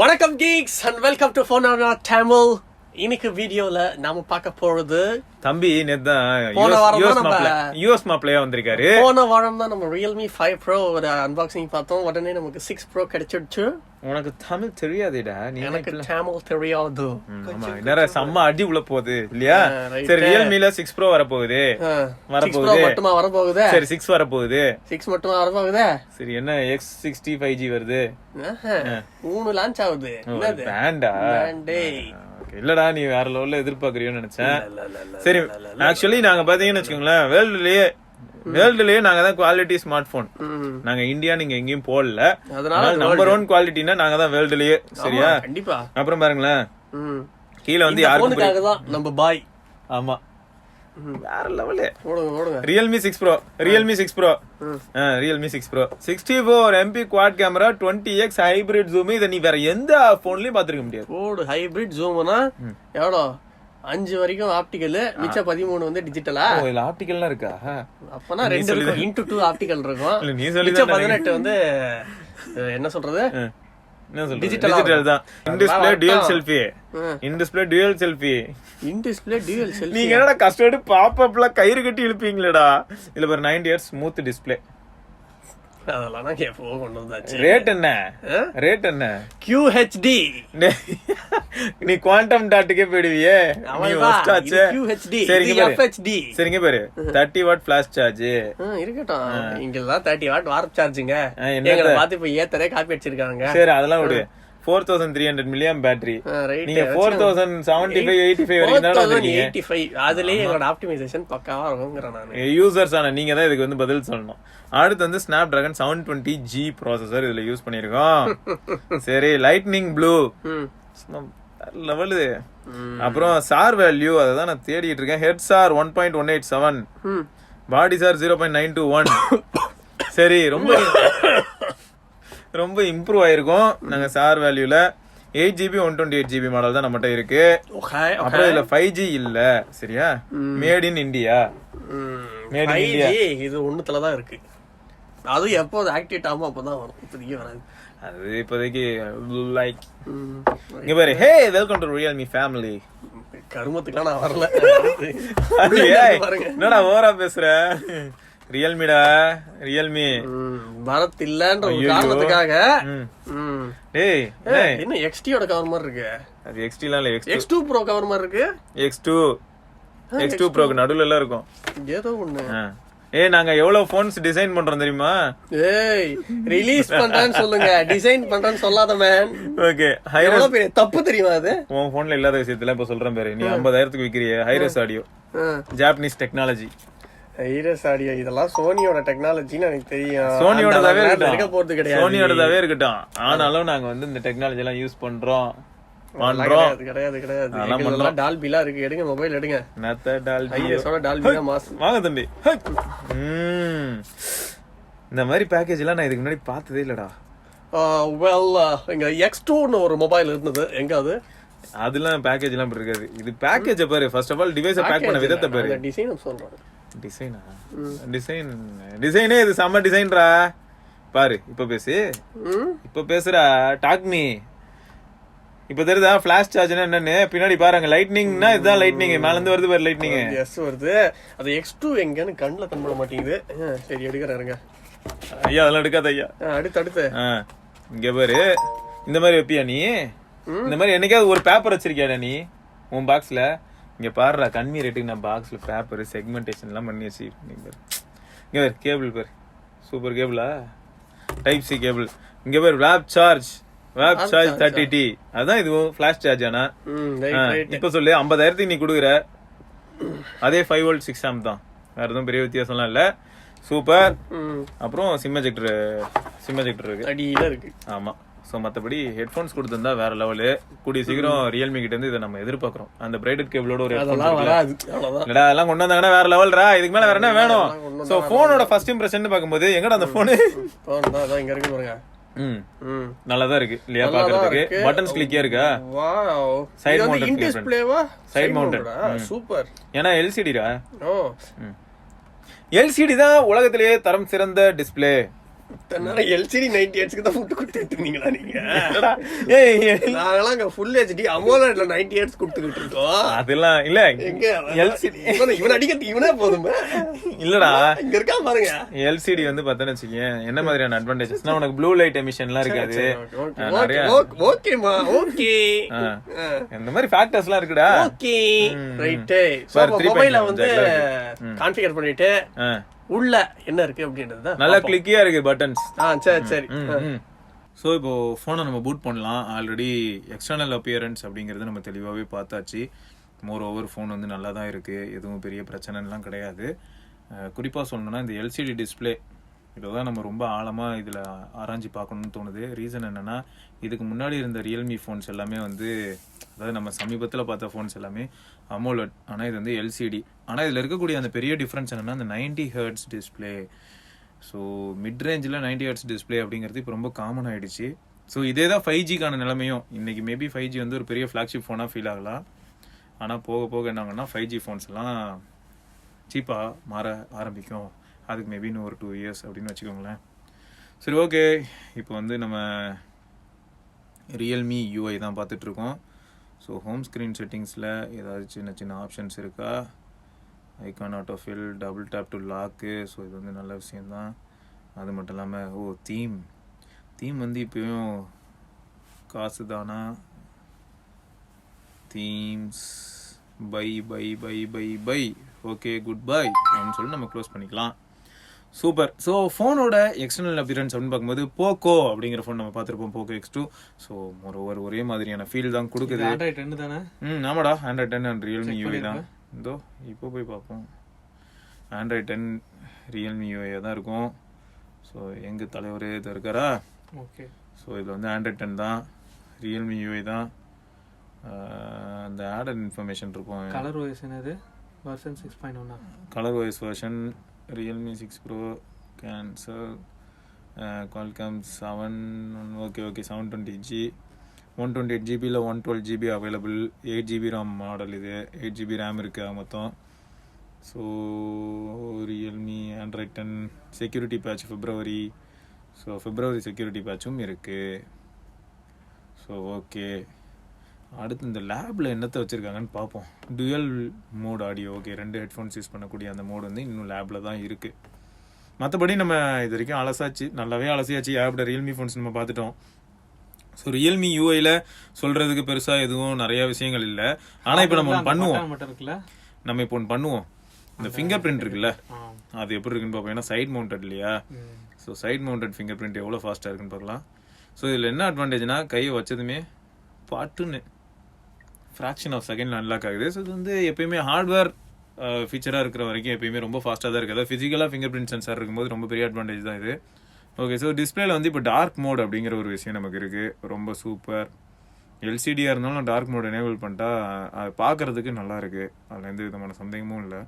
வணக்கம் geeks and welcome to Phone on Tamil. இன்னைக்கு வீடியோல நாம பார்க்க போறது தம்பி நேத்தான் யூஎஸ் மாப்பிளையா வந்திருக்காரு. போன வாரம் தான் நம்ம Realme 5 Pro ஒரு அன்பாக்சிங் பார்த்தோம். உடனே நமக்கு 6 Pro கிடைச்சிடுச்சு. உனக்கு தமிழ் தெரியாதுடா? எனக்கு தமிழ் தெரியாது. நேரா செம்ம அடி உள்ள போகுது இல்லையா? சரி, Realmeல 6 Pro வரப்போகுது. மட்டுமா வரப்போகுது? சரி, 6 வரப்போகுது. 6 மட்டுமா வரப்போகுது? சரி, என்ன X60 5G வருது? 3 லான்ச் ஆகுது. என்னது? வேண்டா இல்லடா, நீ வேற லெவல்ல எதிர்பார்க்கறியோன்னு நினைச்சேன். சரி, ஆக்சுவலி நாங்க பாத்தீங்கன்னு வச்சுக்கோங்களேன், வேர்ல்டுலயே நாங்க தான் குவாலிட்டி ஸ்மார்ட் போன். நாங்க இந்தியா நீங்க எங்கேயும் போடல, அதனால நம்பர் 1 குவாலிட்டினா நாங்க தான் வேர்ல்டுலயே. சரியா? கண்டிப்பா. அப்புறம் பாருங்களேன், கீழ வந்து யாருக்கும் நம்ம பாய். ஆமா, வேற level. Realme 6 Pro, Realme 6 Pro, Realme 6 Pro 64 MP quad camera, 20x hybrid zoom. இத நீ வேற எந்த போன்லயும் பாத்துக்க முடியாது. ஓடு ஹைபிரிட் ஜூம்னா எவ்வளோ? 5 வரைக்கும் ஆப்டிக்கல், மிச்ச 13 வந்து டிஜிட்டலா? ஓ, இல்ல ஆப்டிக்கல்லாம் இருக்கா? அப்பனா 2 இருக்கும், *2 ஆப்டிக்கல் இருக்கும். இல்ல நீ சொல்லி 18 வந்து என்ன சொல்றது? டிஜிட்டல் தான். இன் டிஸ்ப்ளே டுயல் செல்ஃபி, இன் டிஸ்ப்ளே டுயல் செல்ஃபி, இன் டிஸ்ப்ளே டுயல் செல்ஃபி. நீங்க என்னடா கஷ்டப்பட்டு பாப்அப்ல கயிறு கட்டி இழுப்பீங்களேடா? இல்ல பாரு, 90 Hz ஸ்மூத் டிஸ்ப்ளே. அதெல்லாம் நான் கேப்போ கொண்டு வந்தாச்சு. ரேட் என்ன? ரேட் என்ன? QHD. நீ குவாண்டம் டாட்டுக்கே போயிடுவியே. QHD. சரிங்க FHD. சரிங்க பாரு, 30 வாட் ஃபிளாஷ் சார்ஜ் இருக்கட்டும். இங்கெல்லாம் 30 வாட் வார்ப் சார்ஜிங்க. எங்களை பார்த்து இப்ப ஏத்தரே காப்பி அடிச்சிருக்காங்க. சரி, அதெல்லாம் விடு. 4300 மில்லியம் பேட்டரி. நீங்க 4075 85 வரைக்கும் தான் வந்திருக்கீங்க. 85 அதுலயே எங்களோட ஆப்டிமைசேஷன் பக்காவா இருக்கும்ங்கறேன் நான். யூசர்ஸ் ஆன நீங்க தான் இதுக்கு வந்து பதில் சொல்லணும். அடுத்து வந்து Snapdragon 720G ப்ராசஸர் இதுல யூஸ் பண்ணிருக்கோம். சரி, லைட்னிங் ப்ளூ லெவலு. அப்புறம் சார் வேல்யூ அதான் நான் தேடிட்டு இருக்கேன். ஹெட் சார் 1.187, பாடி சார் 0.921. சரி, ரொம்ப இம்ப்ரூவ் ஆயிருக்கும். நாங்க சார் வேல்யூல 8GB 128GB மாடல் தான் நம்மகிட்ட இருக்கு. அப்புறம் இதுல 5G இல்ல. சரியா? Made in India. Made in India இது ஒண்ணுத்துல தான் இருக்கு. அது எப்போ ஆக்டிவேட் ஆகும் அப்பதான் வரும். இப்போதைக்கு வராது. அது இப்போதைக்கு லைக் இங்க பாரு. ஹே, வெல்கம் டு Realme ஃபேமிலி. கருமத்துக்குலாம் நான் வரல. என்னடா ஓவரா பேசுற? ரியல்மிடா, ரியல்மி. பரத் இல்லன்ற ஒரு காரணத்துக்காக. டேய், என்ன XT-யோட கவர் மாதிரி இருக்கு? அது XT-லாம் இல்ல, X2 Pro கவர் மாதிரி இருக்கு. X2 Proக்கு நடுவுல எல்லாம் இருக்கும் ஏதோ ஒண்ணு. நாங்க எவ்வளவு போன்ஸ் டிசைன் பண்றோம் தெரியுமா? ரிலீஸ் பண்றேன்னு சொல்லுங்க, டிசைன் பண்றேன்னு சொல்லாத மேன். ஓகே, எவ்வளவு பெரிய தப்பு தெரியுமா அது? உன் போன்ல இல்லாத விஷயத்துல இப்ப சொல்றேன் பாரு. நீ 50,000க்கு விக்கிறிய hi res audio, Japanese technology. Hi res audio இதெல்லாம் சோனியோட டெக்னாலஜின்னு எனக்கு தெரியும். சோனியோடதாவே இருக்க போறது கிடையாது. சோனியோடதாவே இருக்கட்டும். ஆனாலும் நாங்க வந்து இந்த டெக்னாலஜி எல்லாம் யூஸ் பண்றோம். கிடையாது. டால்பிலாம் இருக்கு. எடுங்க, மொபைல் எடுங்க. வாங்க தம்பி. இந்த மாதிரி பேக்கேஜ் எல்லாம் நான் இதுக்கு முன்னாடி பார்த்ததே இல்லடா. இங்க X2ன்னு ஒரு மொபைல் இருந்தது. எங்க அது? அதெல்லாம் பேக்கேஜ் எல்லாம் இருக்காது. இது பேக்கேஜ் பாரு. ஃபர்ஸ்ட் ஆஃப் ஆல் டிவைஸை பேக் பண்ண விதத்தை பாரு. டிசைன் சொல்றேன். டிசைனே இது செம்ம டிசைன்ரா. பாரு, இப்ப பேசுறா. Talk me. இப்ப தெரியுதா ஃபிளாஷ் சார்ஜ்னா என்னன்னு? பின்னாடி பாருங்க, லைட்னிங்னா இதுதான் லைட்னிங். மேல இருந்து வருது பாரு லைட்னிங். எஸ் வருது. அது X2 எங்கன்னு கண்ணுல கண்பட மாட்டேங்குது. சரி, எடுக்கறேங்க. ஐயா, அதெல்லாம் எடுக்காத ஐயா. அடுத்து இங்க பாரு. இந்த மாதிரி வைப்பியா நீ? இந்த மாதிரி என்னைக்காவது ஒரு பேப்பர் வச்சிருக்கியா நீ உன் பாக்ஸ்ல? இங்க பாருடா, கம்மி ரேட்டுக்கு நான் பாக்ஸ்ல பேப்பர் செக்மெண்டேஷன் எல்லாம் பண்ணி வச்சு. இங்க பாரு கேபிள் பாரு. சூப்பர் கேபிளா? Type C cable. இங்க பாரு வேப் சார்ஜ் 30T. அதான் இதுவும் ஃபிளாஷ் சார்ஜ். ஆனா இப்ப சொல்லு, 50,000க்கு நீ குடுக்குற. அதே 5 volt 6 amp தான். வேற எதுவும் பெரிய வித்தியாசம்லாம் இல்ல. சூப்பர். அப்புறம் சிம் எஜெக்டர் இருக்கு, அடியில இருக்கு. ஆமா. சோ மத்தபடி ஹெட்போன்ஸ் கொடுத்திருந்தா வேற லெவலு. கூடிய சீக்கிரம் Realme கிட்ட இருந்து இதை நம்ம எதிர்பார்க்கிறோம். அந்த பிரைடட் கேபிளோட ஒரு அதெல்லாம் கொண்டு வந்தாங்கன்னா வேற லெவல்ரா. இதுக்கு மேல வேற என்ன வேணும்? சோ போனோட ஃபர்ஸ்ட் இம்ப்ரெஷன் பாக்கும்போது எங்கடா அந்த போனு? இங்க இருக்கு பாருங்க. நல்லாதான் இருக்கு இல்லையா பாக்குறதுக்கு? பட்டன்ஸ் கிளிக்கியா இருக்கா? வாவ். சைடு மவுண்டட் டிஸ்ப்ளேவா? Side mounted. சூப்பர். ஏனா LCD டா. LCD தான் உலகத்திலேயே தரம் சிறந்த டிஸ்ப்ளே. LCD 90Hz தான் ஃபுட் கொடுத்துட்டு இருந்தீங்களா நீங்க? ஏய் நாங்கெல்லாம் அங்க ஃபுல் HD AMOLEDல 90Hz கொடுத்துக்கிட்டு இருக்கோம். அதெல்லாம் இல்ல எங்க LCD இவன் அடிக்கிறது இவனே போதுமே. இல்லடா இங்க இருக்கா பாருங்க. LCD வந்து பார்த்தேன்னு வச்சுக்கேன் என்ன மாதிரியான அட்வான்டேஜஸ்னா உனக்கு ப்ளூ லைட் எமிஷன்லாம் இருக்காது. நிறைய ஓகேமா ஓகே இந்த மாதிரி ஃபேக்டர்ஸ்லாம் இருக்குடா. Okay right. சோ மொபைல்ல வந்து கான்ஃபிகர் பண்ணிட்டு உள்ள என்ன இருக்கு அப்படின்றது நல்லா கிளிக்கியா இருக்கு பட்டன்ஸ். சரி சரி. ஸோ இப்போ ஃபோனை நம்ம பூட் பண்ணலாம். ஆல்ரெடி எக்ஸ்டர்னல் அப்பியரன்ஸ் அப்படிங்கிறது நம்ம தெளிவாகவே பார்த்தாச்சு. மோர் ஓவர் ஃபோன் வந்து நல்லா தான் இருக்குது, எதுவும் பெரிய பிரச்சனைலாம் கிடையாது. குறிப்பாக சொல்லணும்னா இந்த எல்சிடி டிஸ்பிளே இதை தான் நம்ம ரொம்ப ஆழமாக இதில் ஆராய்ச்சி பார்க்கணும்னு தோணுது. ரீசன் என்னென்னா இதுக்கு முன்னாடி இருந்த ரியல்மி ஃபோன்ஸ் எல்லாமே வந்து அதாவது நம்ம சமீபத்தில் பார்த்த ஃபோன்ஸ் எல்லாமே அமோலட், ஆனால் இது வந்து எல்சிடி. ஆனால் இதில் இருக்கக்கூடிய அந்த பெரிய டிஃப்ரென்ஸ் என்னென்னா அந்த 90 ஹெர்ட்ஸ் டிஸ்பிளே. ஸோ மிட் ரேஞ்சில் 90 ஹெர்ட்ஸ் டிஸ்பிளே அப்படிங்கிறது இப்போ ரொம்ப காமன் ஆகிடுச்சு. ஸோ இதே தான் 5Gக்கான நிலைமையும். இன்றைக்கி மேபி 5G வந்து ஒரு பெரிய ஃப்ளாக்ஷிப் ஃபோனாக ஃபீல் ஆகலாம். ஆனால் போக போக என்னாங்கன்னா 5G ஃபோன்ஸ் எல்லாம் சீப்பாக மாற ஆரம்பிக்கும். அதுக்கு மேபி இன்னும் ஒரு 2 இயர்ஸ் அப்படின்னு வச்சுக்கோங்களேன். சரி ஓகே, இப்போ வந்து நம்ம ரியல்மி UI தான் பார்த்துட்ருக்கோம். ஸோ ஹோம் ஸ்க்ரீன் செட்டிங்ஸில் ஏதாவது சின்ன சின்ன ஆப்ஷன்ஸ் இருக்கா? Icon auto fill, double tap to lock. So இது வந்து நல்ல விஷயந்தான். அது மட்டும் இல்லாமல் தீம் வந்து இப்போயும் காசு தானா? Themes bye bye bye bye bye okay good bye அப்படின்னு சொல்லி நம்ம க்ளோஸ் பண்ணிக்கலாம். சூப்பர். ஸோ ஃபோனோட எக்ஸ்டர்னல் அப்பியரன்ஸ் அப்படின்னு பார்க்கும்போது போக்கோ அப்படிங்கிற ஃபோன் நம்ம பார்த்துருப்போம், போக்கோ X2. ஸோ ஒரே மாதிரியான ஃபீல் தான் கொடுக்குது. Android 10 தானே? ஆமாடா, Android 10 அண்ட் ரியல்மி UI தான். இதோ இப்போ போய் பார்ப்போம். Android 10 ரியல்மி UI தான் இருக்கும். ஸோ எங்கள் தலைவர் இது இருக்காரா? ஓகே. ஸோ இதில் வந்து Android 10 தான், ரியல்மி UI தான். அந்த ஆடட் இன்ஃபர்மேஷன் இருக்கும். கலர் OS என்னது? Version 6.1. Color OS version Realme 6 Pro Cancer Qualcomm 7 okay 720G 128GB 112GB available. 8GB RAM model இது. 8GB RAM இருக்கு மொத்தம். So Realme Android 10 security patch February. So February security பேட்சும் இருக்கு. So okay, அடுத்து இந்த லேபில் என்னத்தை வச்சுருக்காங்கன்னு பார்ப்போம். Dual mode audio. Okay, 2 headphones use பண்ணக்கூடிய அந்த மோடு வந்து இன்னும் லேபில் தான் இருக்குது. மற்றபடி நம்ம இது வரைக்கும் அலசாச்சு, நல்லாவே அலசியாச்சு. ஆப்பில் ரியல்மி ஃபோன்ஸ் நம்ம பார்த்துட்டோம். ஸோ ரியல்மி UIயில் சொல்கிறதுக்கு பெருசாக எதுவும் நிறையா விஷயங்கள் இல்லை. ஆனால் இப்போ நம்ம ஒன்று பண்ணுவோம். இந்த ஃபிங்கர் பிரிண்ட் இருக்குல்ல, அது எப்படி இருக்குன்னு பார்ப்போம். ஏன்னா சைட் மவுண்டட் இல்லையா? So side mounted fingerprint எவ்வளோ ஃபாஸ்ட்டாக இருக்குன்னு பார்க்கலாம். ஸோ இதில் என்ன அட்வான்டேஜ்னா கையை வச்சதுமே பாட்டுன்னு ஃப்ராக்ஷன் ஆஃப் செகண்ட் அன்லாக் ஆகுது. ஸோ இது வந்து எப்பயுமே ஹார்ட்வேர் ஃபீச்சராக இருக்கிற வரைக்கும் எப்பயுமே ரொம்ப ஃபாஸ்ட்டாக தான் இருக்குது. அதாவது ஃபிசிக்கலாக ஃபிங்கர் பிரிண்ட் சென்சார் இருக்கும்போது ரொம்ப பெரிய அட்வான்டேஜ் தான் இது. ஓகே, ஸோ டிஸ்பிளேல வந்து இப்போ டார்க் மோட் அப்படிங்கிற ஒரு விஷயம் நமக்கு இருக்குது. ரொம்ப சூப்பர். எல்சிடியாக இருந்தாலும் டார்க் மோட் எனேபிள் பண்ணிட்டா அது பார்க்குறதுக்கு நல்லா இருக்குது. அதில் எந்த விதமான சந்தேகமும் இல்லை.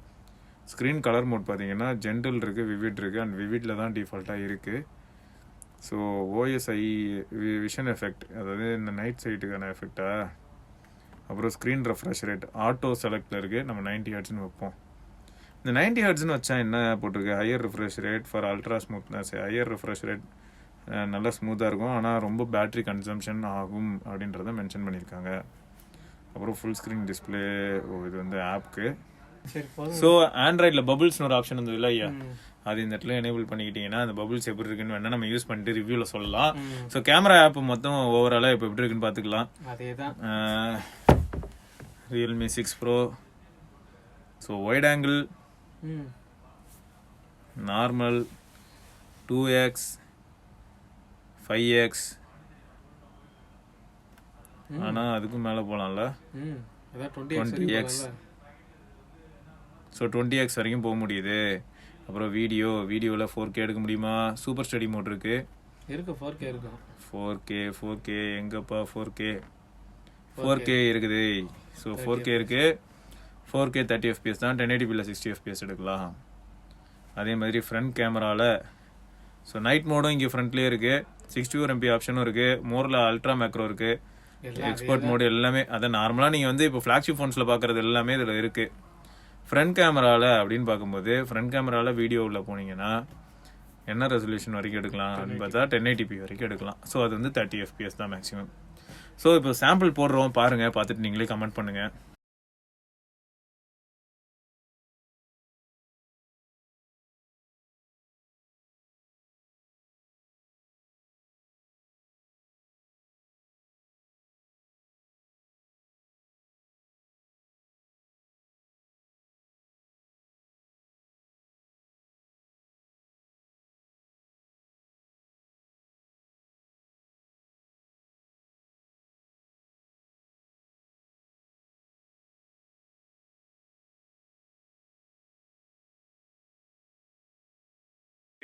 ஸ்க்ரீன் கலர் மோட் பார்த்தீங்கன்னா ஜென்டல் இருக்குது, விவிட் இருக்குது. அண்ட் விவிட்டில் தான் டிஃபால்ட்டாக இருக்குது. ஸோ OSI விஷன் எஃபெக்ட், அதாவது இந்த நைட் சைட்டுக்கான எஃபெக்டா. அப்புறம் ஸ்க்ரீன் ரெஃப்ரெஷ் ரேட் ஆட்டோ செலக்டில் இருக்குது. நம்ம 90 ஹெர்ட்ஸ்னு வைப்போம். இந்த 90 ஹெர்ட்ஸ்னு வச்சா என்ன போட்டிருக்கு? Higher refresh rate for ultra smoothness. Higher refresh rate நல்லா ஸ்மூத்தாக இருக்கும், ஆனால் ரொம்ப பேட்ரி கன்சம்ஷன் ஆகும் அப்படின்றத மென்ஷன் பண்ணியிருக்காங்க. அப்புறம் ஃபுல் ஸ்க்ரீன் டிஸ்பிளே. இது வந்து ஆப்க்கு. ஸோ ஆண்ட்ராய்டில் பபுள்ஸ்னு ஒரு ஆப்ஷன் இருந்தது இல்லை ஐயா, அது இந்த இடத்துல எனேபிள் பண்ணிக்கிட்டீங்கன்னா அந்த பபுள்ஸ் எப்படி இருக்குன்னு வேணா நம்ம யூஸ் பண்ணிட்டு ரிவ்யூவில் சொல்லலாம். ஸோ கேமரா ஆப் மொத்தம் ஓவராலாக இப்போ எப்படி இருக்குன்னு பார்த்துக்கலாம். அதேதான் Realme 6 Pro. So white angle, normal, 2x, 5x. ஆனால் அதுக்கும் மேலே போகலாம்ல, 20x. ஸோ 20x வரைக்கும் போக முடியுது. அப்புறம் வீடியோவில் 4K எடுக்க முடியுமா? சூப்பர் ஸ்டடி மோட் இருக்கு. 4K எங்கப்பா? 4K இருக்குது. ஸோ 4K இருக்கு. 4K 30 FPS தான். 1080p 60 FPS எடுக்கலாம். அதே மாதிரி ஃப்ரண்ட் கேமராவில் ஸோ நைட் மோடும் இங்கே ஃப்ரண்ட்லேயே இருக்குது. 64 MP ஆப்ஷனும் இருக்குது. மோரில் அல்ட்ரா மேக்ரோ இருக்குது. எக்ஸ்போர்ட் மோடு எல்லாமே அதை நார்மலாக நீங்கள் வந்து இப்போ ஃப்ளாக்ஷிப் ஃபோன்ஸில் பார்க்குறது எல்லாமே இதில் இருக்குது. ஃப்ரண்ட் கேமராவில் அப்படின்னு பார்க்கும்போது ஃப்ரண்ட் கேமராவில் வீடியோவில் போனீங்கன்னா என்ன ரெசல்யூஷன் வரைக்கும் எடுக்கலாம்னு பார்த்தா 1080p வரைக்கும் எடுக்கலாம். ஸோ அது வந்து 30 FPS தான் மேக்ஸிமம். ஸோ இப்போ சாம்பிள் போடுறோம் பாருங்க, பார்த்துட்டு நீங்களே கமெண்ட் பண்ணுங்க.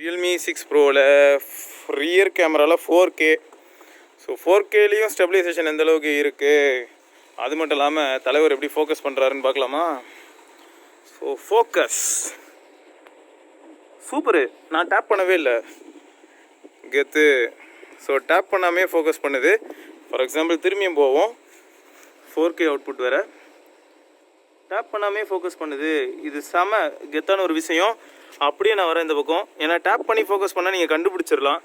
ரியல்மி 6 ப்ரோவில் ரியர் கேமராவில் 4K. ஸோ 4Kலேயும் ஸ்டெபிலைசேஷன் எந்த அளவுக்கு இருக்குது, அது மட்டும் இல்லாமல் தலைவர் எப்படி ஃபோக்கஸ் பண்ணுறாருன்னு பார்க்கலாமா? ஸோ ஃபோக்கஸ் சூப்பரு, நான் டேப் பண்ணவே இல்லை, கெத்து. ஸோ டேப் பண்ணாமே ஃபோக்கஸ் பண்ணுது. ஃபார் எக்ஸாம்பிள் திரும்பியும் போவோம், 4K அவுட்புட் வேறு, டேப் பண்ணாமே ஃபோக்கஸ் பண்ணுது. இது செம கெத்தான ஒரு விஷயம். அப்படியே நான் வரேன் இந்த பக்கம், ஏன்னா டேப் பண்ணி ஃபோக்கஸ் பண்ணால் நீங்கள் கண்டுபிடிச்சிடலாம்.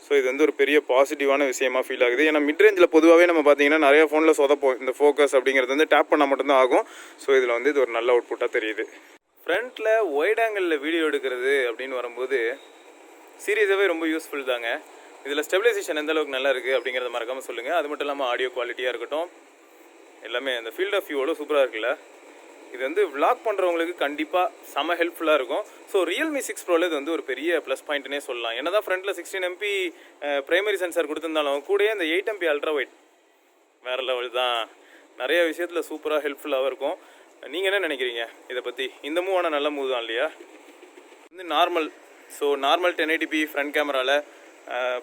ஸோ இது வந்து ஒரு பெரிய பாசிட்டிவான விஷயமா ஃபீல் ஆகுது. ஏன்னா மிட் ரேஞ்சில் பொதுவாகவே நம்ம பார்த்தீங்கன்னா நிறையா ஃபோனில் சொதப்போம், இந்த ஃபோக்கஸ் அப்படிங்கிறது வந்து டேப் பண்ணால் மட்டும்தான் ஆகும். ஸோ இதில் வந்து இது ஒரு நல்ல அவுட்புட்டாக தெரியுது. ஃப்ரண்ட்டில் ஒயிட் ஆங்கிளில் வீடியோ எடுக்கிறது அப்படின்னு வரும்போது சீரியஸாகவே ரொம்ப யூஸ்ஃபுல் தாங்க. இதில் ஸ்டெபிலைசேஷன் எந்த அளவுக்கு நல்லா இருக்குது அப்படிங்கிறத மறக்காமல் சொல்லுங்கள். அது மட்டும் இல்லாமல் ஆடியோ குவாலிட்டியாக இருக்கட்டும், எல்லாமே அந்த ஃபீல்ட் ஆஃப் வியூவோட சூப்பராக இருக்குல்ல. இது வந்து விளாக் பண்ணுறவங்களுக்கு கண்டிப்பாக செம ஹெல்ப்ஃபுல்லாக இருக்கும். ஸோ ரியல்மி 6 ப்ரோவில் இது வந்து ஒரு பெரிய ப்ளஸ் பாயிண்ட்னே சொல்லலாம். என்ன தான் ஃப்ரண்ட்டில் 16MP ப்ரைமரி சென்சார் கொடுத்துருந்தாலும் கூட இந்த 8MP அல்ட்ரா வைட் வேறு லெவல் தான். நிறைய விஷயத்தில் சூப்பராக ஹெல்ப்ஃபுல்லாகவும் இருக்கும். நீங்கள் என்ன நினைக்கிறீங்க இதை பற்றி? இந்த மூவ் ஆனால் நல்ல மூவ் தான் இல்லையா? வந்து normal, so normal 1080p front கேமராவில்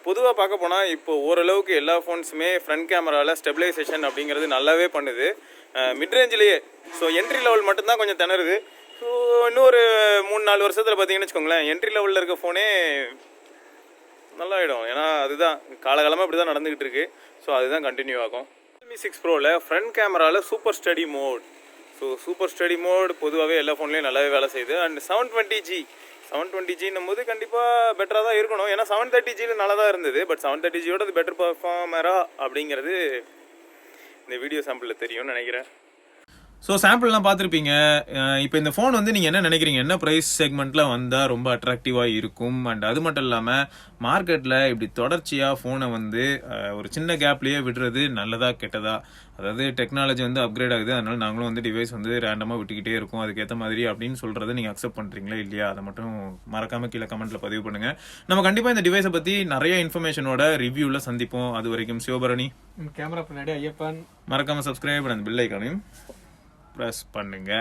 பொதுவாக பார்க்க போனால் இப்போ ஓரளவுக்கு எல்லா ஃபோன்ஸுமே ஃப்ரண்ட் கேமராவில் ஸ்டெபிலைசேஷன் அப்படிங்கிறது நல்லாவே பண்ணுது மிட் ரேஞ்சிலேயே. ஸோ என்ட்ரி லெவல் மட்டும்தான் கொஞ்சம் திணறுது. ஸோ இன்னொரு 3-4 வருஷத்தில் பார்த்தீங்கன்னு வச்சுக்கோங்களேன், என்ட்ரி லெவலில் இருக்க ஃபோனே நல்லாயிடும். ஏன்னா அதுதான் காலகாலமாக இப்படி தான் நடந்துக்கிட்டு இருக்குது. ஸோ அதுதான் கண்டினியூ ஆகும். ரியல்மி 6 ப்ரோவில் ஃப்ரண்ட் கேமராவில் super steady mode. So super steady mode பொதுவாகவே எல்லா ஃபோன்லேயும் நல்லாவே வேலை செய்யுது. அண்ட் 720Gன்னும் போது கண்டிப்பாக பெட்டராக தான் இருக்கணும். ஏன்னா 730Gயில் நல்லா தான் இருந்தது. பட் 730Gயோட அது பெட்டர் பர்ஃபார்மரா அப்படிங்கிறது இந்த வீடியோ சாம்பிளில் தெரியும்னு நினைக்கிறேன். ஸோ சாம்பிள்லாம் பார்த்துருப்பீங்க. இப்போ இந்த ஃபோன் வந்து நீங்கள் என்ன நினைக்கிறீங்க, என்ன ப்ரைஸ் செக்மெண்ட்டில் வந்தால் ரொம்ப அட்ராக்டிவாக இருக்கும்? அண்ட் அது மட்டும் இல்லாமல் மார்க்கெட்டில் இப்படி தொடர்ச்சியாக ஃபோனை வந்து ஒரு சின்ன கேப்லேயே விடுறது நல்லதா கெட்டதா? அதாவது டெக்னாலஜி வந்து அப்கிரேட் ஆகுது, அதனால நாங்களும் வந்து டிவைஸ் வந்து ரேண்டமாக விட்டுக்கிட்டே இருக்கும் அதுக்கேற்ற மாதிரி அப்படின்னு சொல்கிறத நீங்கள் அக்செப்ட் பண்ணுறீங்களா இல்லையா? அதை மட்டும் மறக்காமல் கீழே கமெண்ட்டில் பதிவு பண்ணுங்கள். நம்ம கண்டிப்பாக இந்த டிவைஸை பற்றி நிறைய இன்ஃபர்மேஷனோட ரிவ்யூவில் சந்திப்போம். அது வரைக்கும் சிவபரணி, கேமரா பின்னாடி ஐயப்பன். மறக்காமல் சப்ஸ்கிரைப் பண்ண அந்த பெல் ஐக்கானையும் ப்ரெஸ் பண்ணுங்க.